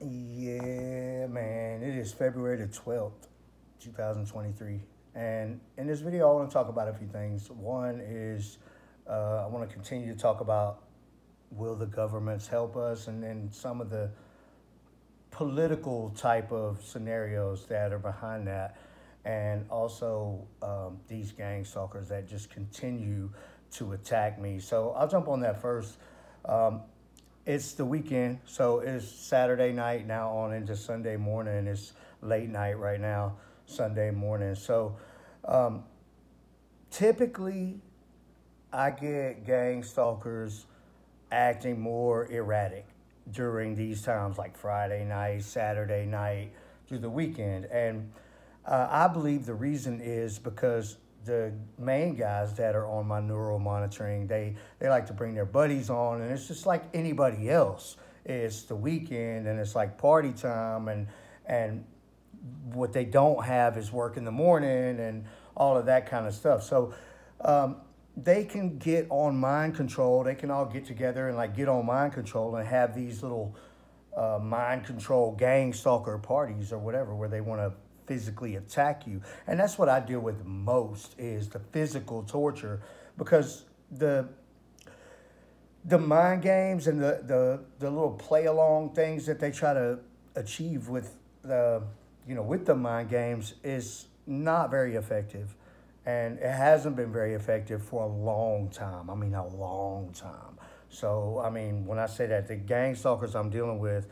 Yeah, man, it is February the 12th, 2023. And in this video, I want to talk about a few things. One is I want to continue to talk about will the governments help us, and then some of the political type of scenarios that are behind that. And also these gang stalkers that just continue to attack me. So I'll jump on that first. It's the weekend, so it's Saturday night now on into Sunday morning. It's late night right now, Sunday morning. So typically I get gang stalkers acting more erratic during these times, like Friday night, Saturday night, through the weekend. And I believe the reason is because the main guys that are on my neural monitoring, they like to bring their buddies on, and it's just like anybody else. It's the weekend and it's like party time, and what they don't have is work in the morning and all of that kind of stuff. So they can get on mind control. They can all get together and like get on mind control and have these little mind control gang stalker parties or whatever, where they want to physically attack you. And that's what I deal with most, is the physical torture, because the mind games and the little play along things that they try to achieve with with the mind games is not very effective. And it hasn't been very effective for a long time. I mean, a long time. So, I mean, when I say that, the gang stalkers I'm dealing with,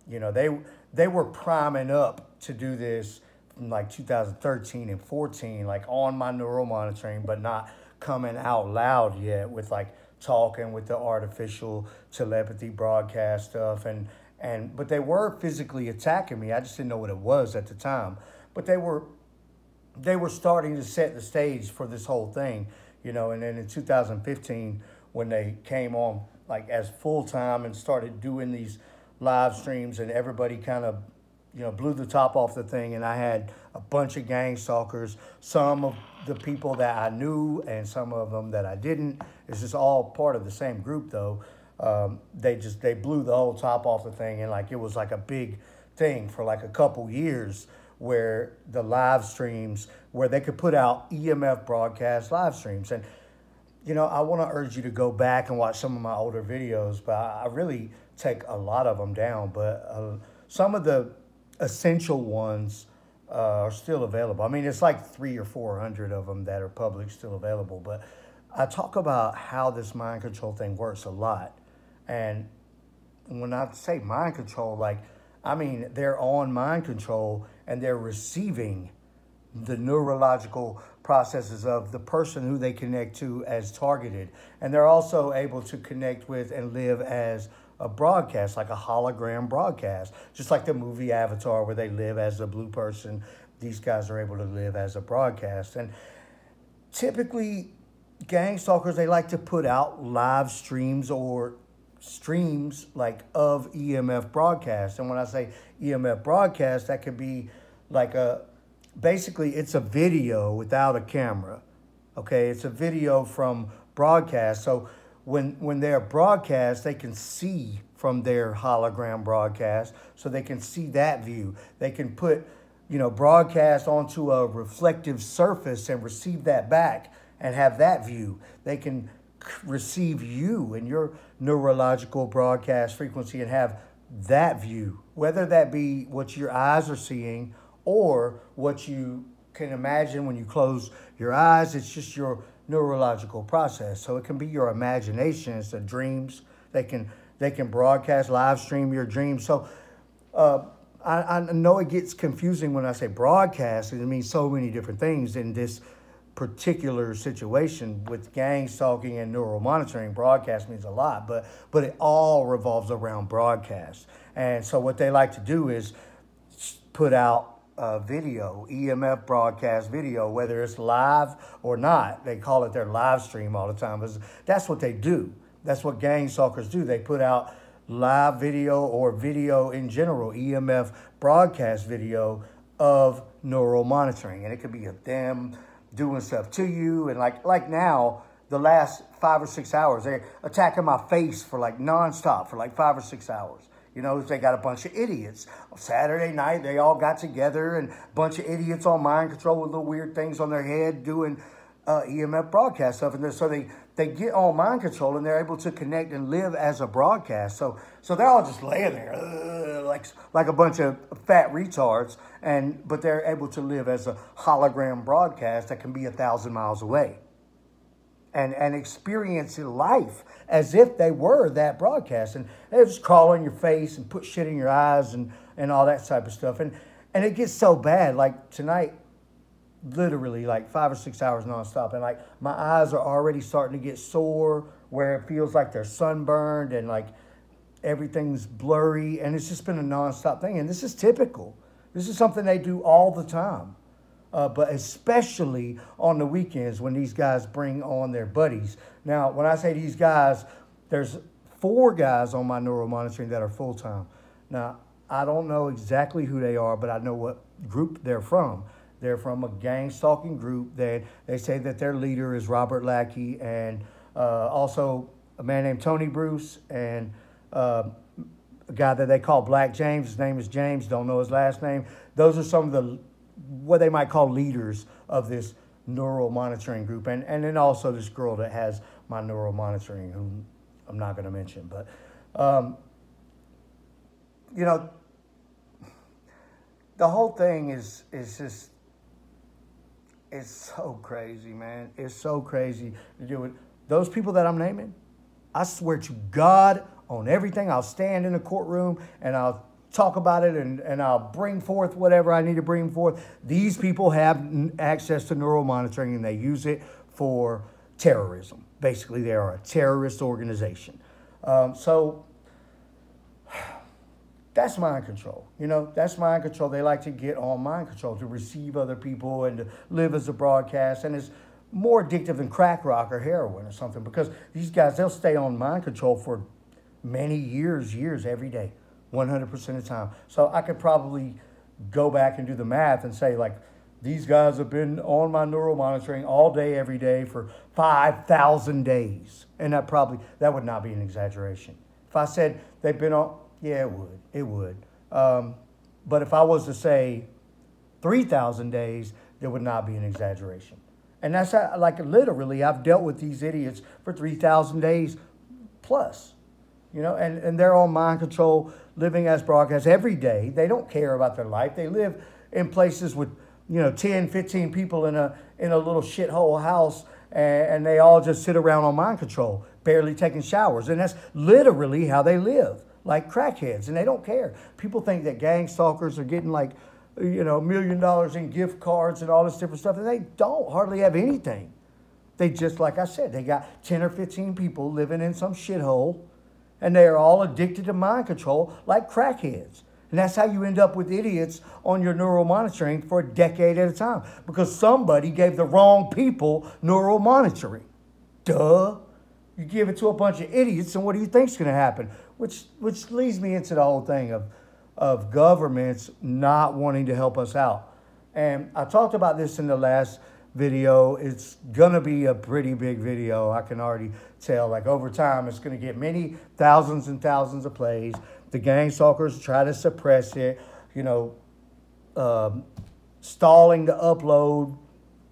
they were priming up to do this from like 2013 and 14, like on my neural monitoring, but not coming out loud yet with like talking with the artificial telepathy broadcast stuff. But they were physically attacking me. I just didn't know what it was at the time. But they were starting to set the stage for this whole thing, and then in 2015, when they came on like as full-time and started doing these live streams, and everybody kind of, blew the top off the thing, and I had a bunch of gang stalkers, some of the people that I knew and some of them that I didn't. It's just all part of the same group, though. They blew the whole top off the thing, and like it was like a big thing for like a couple years, where the live streams, where they could put out EMF broadcast live streams. And, I want to urge you to go back and watch some of my older videos, but I really take a lot of them down. But some of the essential ones are still available. I mean, it's like 300 or 400 of them that are public still available. But I talk about how this mind control thing works a lot. And when I say mind control, I mean, they're on mind control and they're receiving the neurological processes of the person who they connect to as targeted. And they're also able to connect with and live as a broadcast, like a hologram broadcast, just like the movie Avatar, where they live as a blue person. These guys are able to live as a broadcast. And typically, gang stalkers, they like to put out live streams or streams like of EMF broadcast. And when I say EMF broadcast, that could be like basically it's a video without a camera. Okay, it's a video from broadcast. So when they're broadcast, they can see from their hologram broadcast, so they can see that view. They can put, broadcast onto a reflective surface and receive that back and have that view. They can receive you and your neurological broadcast frequency and have that view, whether that be what your eyes are seeing or what you can imagine when you close your eyes. It's just your neurological process. So it can be your imagination. It's the dreams. They can broadcast, live stream your dreams. So I know it gets confusing when I say broadcast. It means so many different things in this particular situation with gang stalking and neural monitoring. Broadcast means a lot, but it all revolves around broadcast. And so what they like to do is put out video, EMF broadcast video, whether it's live or not. They call it their live stream all the time. That's what they do. That's what gang stalkers do. They put out live video or video in general, EMF broadcast video of neural monitoring. And it could be of them doing stuff to you. And like now, the last 5 or 6 hours, they're attacking my face for like nonstop for like 5 or 6 hours. You know, they got a bunch of idiots. Saturday night, they all got together, and a bunch of idiots on mind control with little weird things on their head doing EMF broadcast stuff. And so they get on mind control, and they're able to connect and live as a broadcast. So they're all just laying there like a bunch of fat retards, but they're able to live as a hologram broadcast that can be 1,000 miles away. And experience life as if they were that broadcast. And they just crawl on your face and put shit in your eyes and all that type of stuff. And it gets so bad. Like tonight, literally like 5 or 6 hours nonstop. And like my eyes are already starting to get sore where it feels like they're sunburned and like everything's blurry. And it's just been a nonstop thing. And this is typical. This is something they do all the time. But especially on the weekends when these guys bring on their buddies. Now, when I say these guys, there's 4 guys on my neuromonitoring that are full-time. Now, I don't know exactly who they are, but I know what group they're from. They're from a gang-stalking group. They say that their leader is Robert Lackey, and also a man named Tony Bruce, and a guy that they call Black James. His name is James, don't know his last name. Those are some of the what they might call leaders of this neural monitoring group. And then also this girl that has my neural monitoring, who I'm not going to mention. But, you know, the whole thing is just, it's so crazy, man. It's so crazy to do it. Those people that I'm naming, I swear to God on everything, I'll stand in a courtroom and I'll talk about it and I'll bring forth whatever I need to bring forth. These people have access to neural monitoring and they use it for terrorism. Basically, they are a terrorist organization. So that's mind control. You know, that's mind control. They like to get on mind control to receive other people and to live as a broadcast. And it's more addictive than crack rock or heroin or something, because these guys, they'll stay on mind control for many years every day. 100% of the time. So I could probably go back and do the math and say, like, these guys have been on my neural monitoring all day, every day for 5,000 days. And that would not be an exaggeration. If I said they've been on, yeah, it would. But if I was to say 3,000 days, there would not be an exaggeration. And that's how, like, literally, I've dealt with these idiots for 3,000 days plus. You know, and they're on mind control, living as broadcasts every day. They don't care about their life. They live in places with, 10, 15 people in a little shithole house, and they all just sit around on mind control, barely taking showers. And that's literally how they live, like crackheads, and they don't care. People think that gang stalkers are getting like, $1 million in gift cards and all this different stuff, and they don't hardly have anything. They just, like I said, they got 10 or 15 people living in some shithole, and they are all addicted to mind control like crackheads. And that's how you end up with idiots on your neural monitoring for a decade at a time, because somebody gave the wrong people neural monitoring. Duh. You give it to a bunch of idiots, and what do you think's going to happen? Which leads me into the whole thing of governments not wanting to help us out. And I talked about this in the last video. It's gonna be a pretty big video. I can already tell, like, over time it's gonna get many thousands and thousands of plays. The gang stalkers try to suppress it, stalling the upload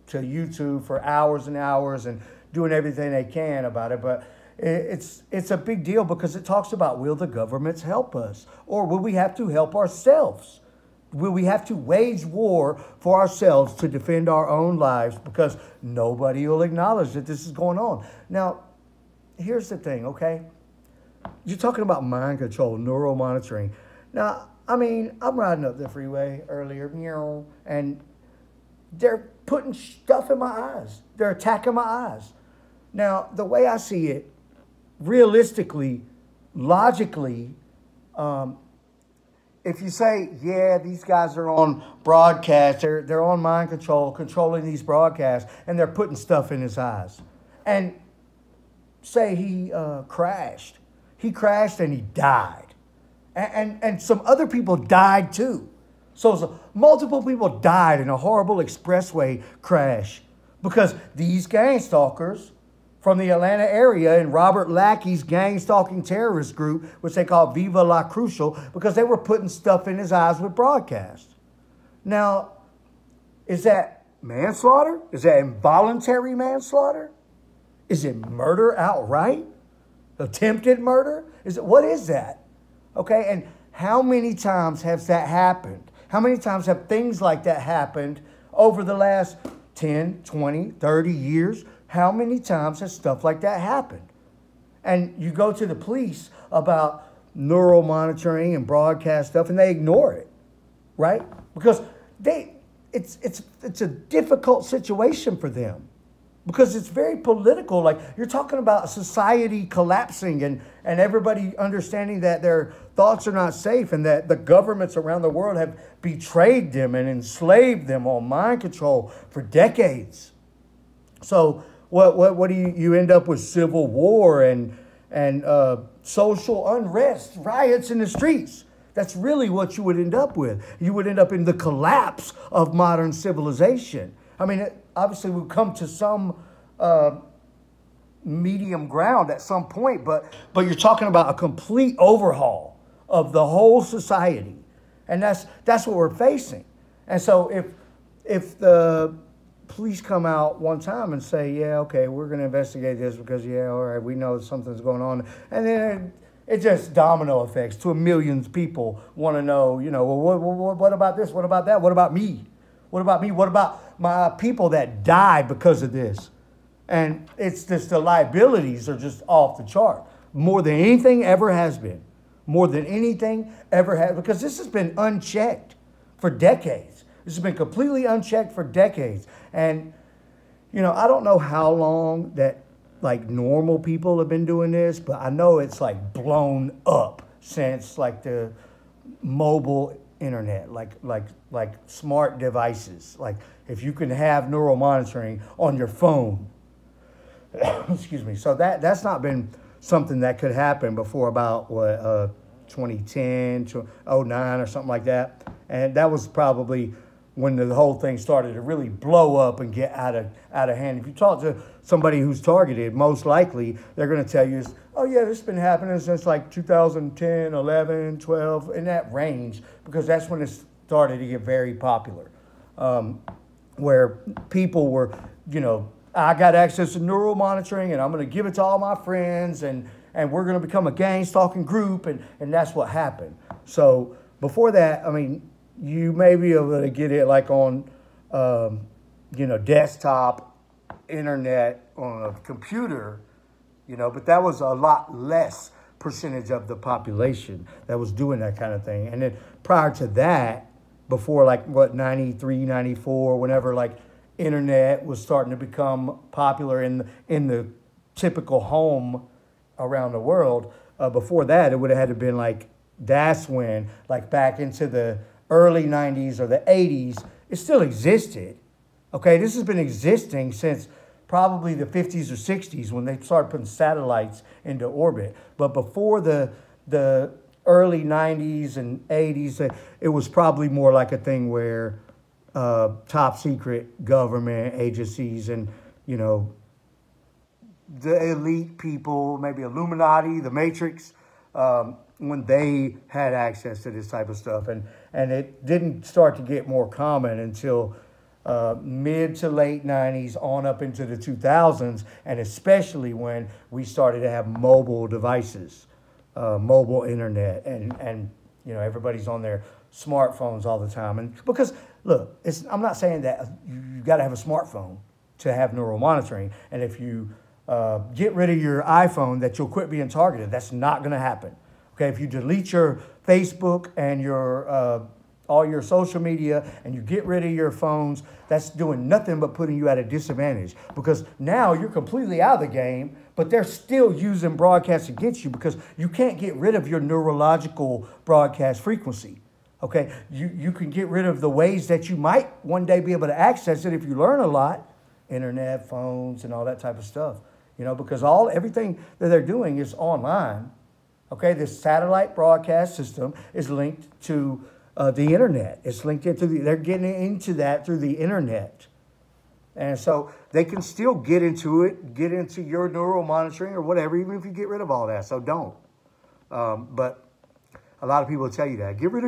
to YouTube for hours and hours and doing everything they can about it. But it's a big deal, because it talks about, will the governments help us, or will we have to help ourselves? Will we have to wage war for ourselves to defend our own lives, because nobody will acknowledge that this is going on? Now, here's the thing, okay? You're talking about mind control, neural monitoring. Now, I mean, I'm riding up the freeway earlier, and they're putting stuff in my eyes. They're attacking my eyes. Now, the way I see it, realistically, logically, if you say, yeah, these guys are on broadcast, they're on mind control, controlling these broadcasts, and they're putting stuff in his eyes. And say he crashed. He crashed and he died. And some other people died too. So multiple people died in a horrible expressway crash because these gang stalkers from the Atlanta area in Robert Lackey's gang stalking terrorist group, which they call Viva La Crucial, because they were putting stuff in his eyes with broadcast. Now, is that manslaughter? Is that involuntary manslaughter? Is it murder outright? Attempted murder? What is that? Okay, and how many times has that happened? How many times have things like that happened over the last 10, 20, 30 years? How many times has stuff like that happened? And you go to the police about neural monitoring and broadcast stuff, and they ignore it, right? Because it's a difficult situation for them, because it's very political. Like, you're talking about society collapsing and everybody understanding that their thoughts are not safe, and that the governments around the world have betrayed them and enslaved them on mind control for decades. So what do you end up with? Civil war and social unrest, riots in the streets. That's really what you would end up with. You would end up in the collapse of modern civilization. I mean, obviously we'll come to some medium ground at some point, but you're talking about a complete overhaul of the whole society. And that's what we're facing. And so if the police come out one time and say, yeah, okay, we're going to investigate this because, yeah, all right, we know something's going on. And then it just domino effects to millions of people want to know, well, what about this? What about that? What about me? What about me? What about my people that died because of this? And it's just the liabilities are just off the chart. More than anything ever has been. More than anything ever has. Because this has been unchecked for decades. This has been completely unchecked for decades. And, I don't know how long that like normal people have been doing this, but I know it's like blown up since like the mobile internet, like smart devices. Like if you can have neural monitoring on your phone, excuse me. So that's not been something that could happen before about 2010 to 09 or something like that. And that was probably when the whole thing started to really blow up and get out of hand. If you talk to somebody who's targeted, most likely they're going to tell you, oh yeah, this has been happening since like 2010, 11, 12, in that range, because that's when it started to get very popular, where people were, I got access to neural monitoring and I'm going to give it to all my friends and we're going to become a gang stalking group, and that's what happened. So before that, I mean, you may be able to get it like on, desktop, internet, on a computer, but that was a lot less percentage of the population that was doing that kind of thing. And then prior to that, before like 93, 94, whenever like internet was starting to become popular in the typical home around the world, before that, it would have had to been like, that's when, like back into the early 90s or the 80s, it still existed. Okay, this has been existing since probably the 50s or 60s when they started putting satellites into orbit. But before the early 90s and 80s, it was probably more like a thing where top secret government agencies and, the elite people, maybe Illuminati, the Matrix, when they had access to this type of stuff. And it didn't start to get more common until mid to late 90s on up into the 2000s, and especially when we started to have mobile devices, mobile internet, and everybody's on their smartphones all the time. And because, look, I'm not saying that you got to have a smartphone to have neural monitoring, and if you get rid of your iPhone that you'll quit being targeted. That's not going to happen. Okay, if you delete your Facebook and your all your social media and you get rid of your phones, that's doing nothing but putting you at a disadvantage, because now you're completely out of the game, but they're still using broadcast against you because you can't get rid of your neurological broadcast frequency. Okay, you can get rid of the ways that you might one day be able to access it if you learn a lot, internet, phones, and all that type of stuff. Because everything that they're doing is online. Okay, this satellite broadcast system is linked to the internet. It's linked into they're getting into that through the internet. And so they can still get into it, get into your neural monitoring or whatever, even if you get rid of all that. So don't. But a lot of people tell you that. Get rid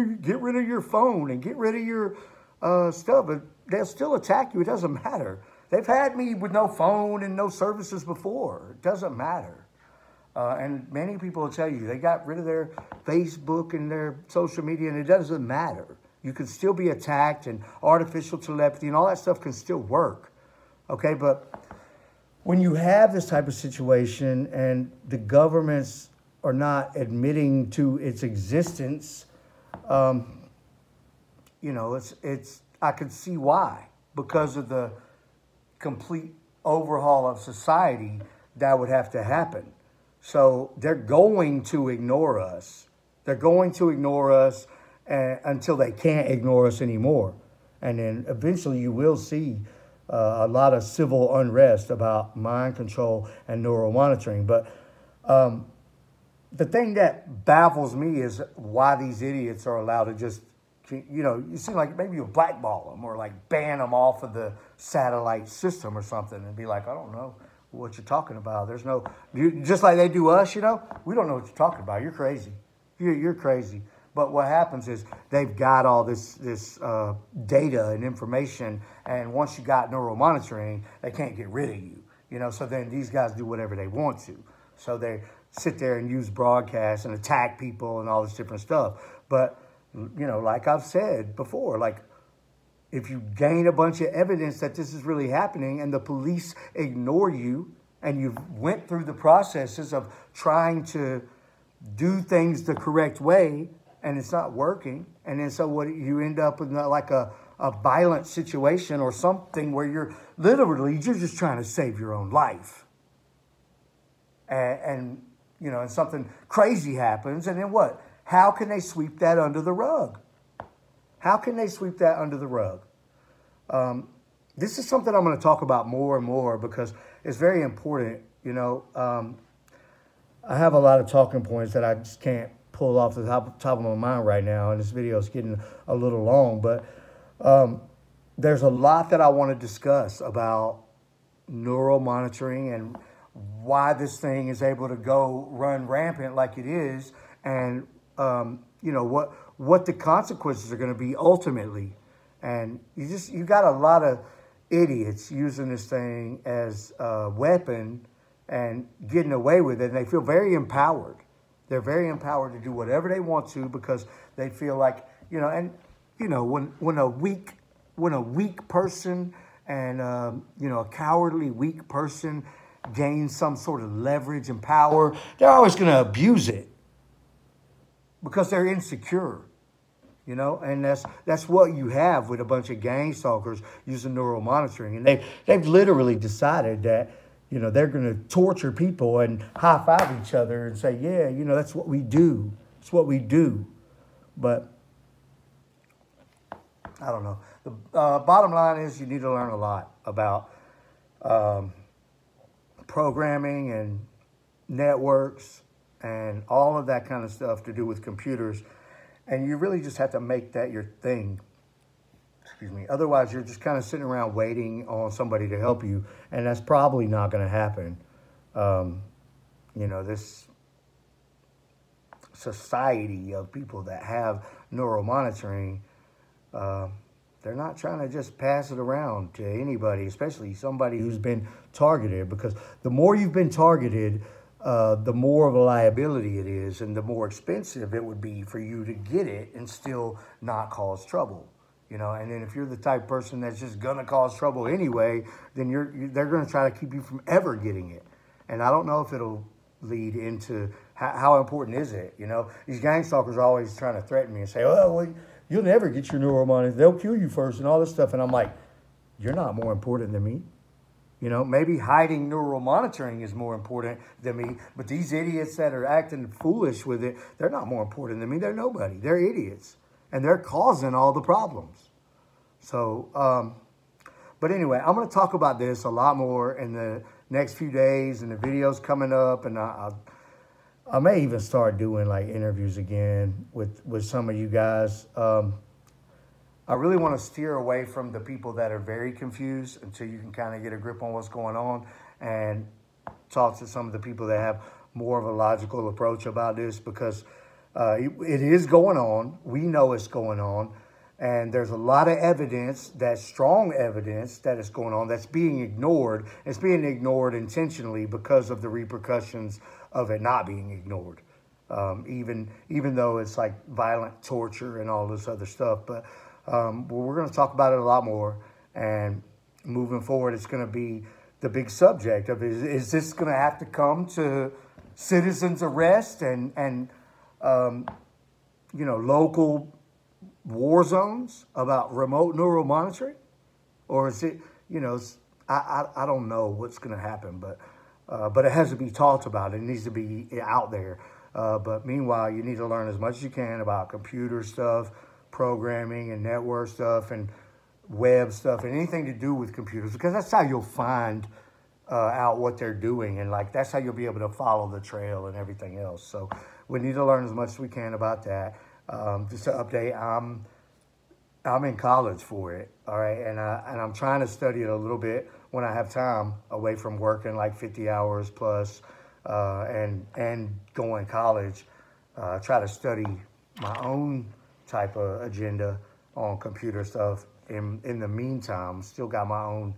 of your phone and get rid of your stuff. But they'll still attack you. It doesn't matter. They've had me with no phone and no services before. It doesn't matter. And many people will tell you they got rid of their Facebook and their social media, and it doesn't matter. You can still be attacked, and artificial telepathy and all that stuff can still work. Okay, but when you have this type of situation and the governments are not admitting to its existence, you know, I could see why. Because of the complete overhaul of society that would have to happen. So they're going to ignore us. They're going to ignore us until they can't ignore us anymore. And then eventually you will see a lot of civil unrest about mind control and neural monitoring. But the thing that baffles me is why these idiots are allowed to just, you know, you seem like maybe you blackball them or like ban them off of the satellite system or something and be like, I don't know what you're talking about. There's no, just like they do us, you know, we don't know what you're talking about. You're crazy. You're crazy. But what happens is they've got all this data and information, and once you got neural monitoring, they can't get rid of you. You know, so then these guys do whatever they want to. So they sit there and use broadcasts and attack people and all this different stuff. But, you know, like I've said before, like if you gain a bunch of evidence that this is really happening and the police ignore you and you've went through the processes of trying to do things the correct way, and it's not working, and then so what you end up with like a violent situation or something where you're just trying to save your own life, and you know, and something crazy happens, and then what? How can they sweep that under the rug? How can they sweep that under the rug? This is something I'm going to talk about more and more because it's very important. You know, I have a lot of talking points that I just can't pull off the top of my mind right now, and this video is getting a little long, but there's a lot that I want to discuss about neural monitoring and why this thing is able to go run rampant like it is, and you know what the consequences are going to be ultimately. And you got a lot of idiots using this thing as a weapon and getting away with it, and they feel very empowered. They're very empowered to do whatever they want to because they feel like, you know, and, you know, when a weak person and, you know, a cowardly weak person gains some sort of leverage and power, they're always going to abuse it because they're insecure, you know, and that's what you have with a bunch of gang stalkers using neural monitoring. And they've literally decided that, you know, they're going to torture people and high-five each other and say, yeah, you know, that's what we do. It's what we do. But I don't know. The bottom line is you need to learn a lot about programming and networks and all of that kind of stuff to do with computers. And you really just have to make that your thing. Excuse me. Otherwise, you're just kind of sitting around waiting on somebody to help you, and that's probably not going to happen. You know, this society of people that have neural monitoring, they're not trying to just pass it around to anybody, especially somebody who's been targeted, because the more you've been targeted, the more of a liability it is, and the more expensive it would be for you to get it and still not cause trouble. You know, and then if you're the type of person that's just going to cause trouble anyway, then they're going to try to keep you from ever getting it. And I don't know if it'll lead into how important is it. You know, these gang stalkers are always trying to threaten me and say, oh, well, you'll never get your neural monitoring. They'll kill you first and all this stuff. And I'm like, you're not more important than me. You know, maybe hiding neural monitoring is more important than me. But these idiots that are acting foolish with it, they're not more important than me. They're nobody. They're idiots. And they're causing all the problems. So, but anyway, I'm going to talk about this a lot more in the next few days and the videos coming up. And I may even start doing like interviews again with some of you guys. I really want to steer away from the people that are very confused until you can kind of get a grip on what's going on, and talk to some of the people that have more of a logical approach about this, because it is going on. We know it's going on. And there's a lot of evidence, that strong evidence that it's going on, that's being ignored. It's being ignored intentionally because of the repercussions of it not being ignored. Even though it's like violent torture and all this other stuff. But we're going to talk about it a lot more. And moving forward, it's going to be the big subject of, is this going to have to come to citizens' arrest and local war zones about remote neural monitoring? Or is it, I don't know what's going to happen, but it has to be talked about. It needs to be out there. But meanwhile, you need to learn as much as you can about computer stuff, programming and network stuff and web stuff and anything to do with computers, because that's how you'll find out what they're doing. And like, that's how you'll be able to follow the trail and everything else. So we need to learn as much as we can about that. Just to update, I'm in college for it, all right, and I'm trying to study it a little bit when I have time away from working like 50 hours plus, and going to college. Try to study my own type of agenda on computer stuff. In the meantime, still got my own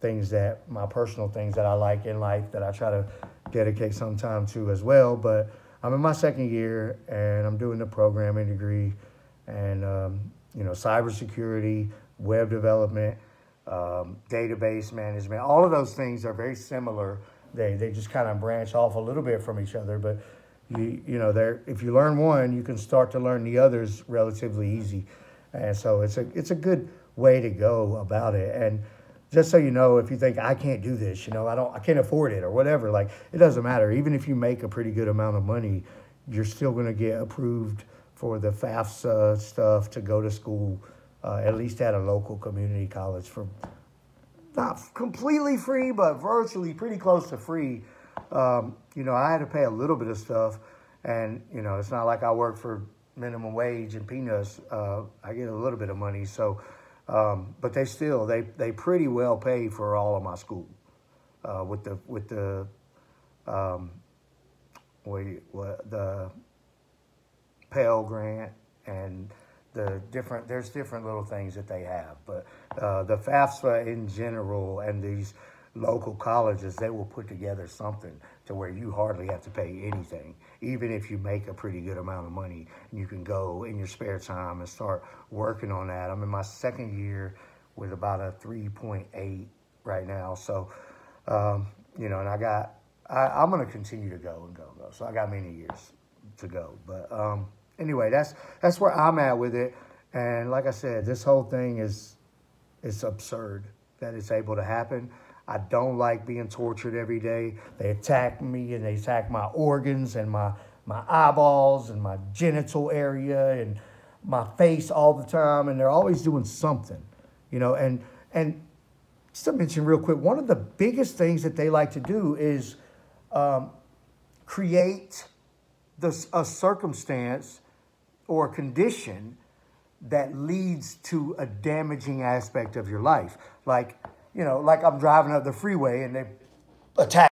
things, my personal things that I like in life that I try to dedicate some time to as well. But I'm in my second year, and I'm doing the programming degree, and cybersecurity, web development, database management. All of those things are very similar. They just kind of branch off a little bit from each other, but if you learn one, you can start to learn the others relatively easy, and so it's a good way to go about it. And just so you know, if you think I can't do this, I can't afford it or whatever, like, it doesn't matter. Even if you make a pretty good amount of money, you're still going to get approved for the FAFSA stuff to go to school, at least at a local community college, for not completely free, but virtually pretty close to free. I had to pay a little bit of stuff, and, it's not like I work for minimum wage and peanuts. I get a little bit of money, so, but they pretty well pay for all of my school, with the Pell Grant and there's different little things that they have. But the FAFSA in general and these local colleges, they will put together something to where you hardly have to pay anything, even if you make a pretty good amount of money. And you can go in your spare time and start working on that. I'm in my second year with about a 3.8 right now. So, and I'm going to continue to go. So I got many years to go. But anyway, that's where I'm at with it. And like I said, this whole thing it's absurd that it's able to happen. I don't like being tortured every day. They attack me, and they attack my organs and my eyeballs and my genital area and my face all the time. And they're always doing something, and just to mention real quick, one of the biggest things that they like to do is create a circumstance or a condition that leads to a damaging aspect of your life. Like I'm driving up the freeway and they attack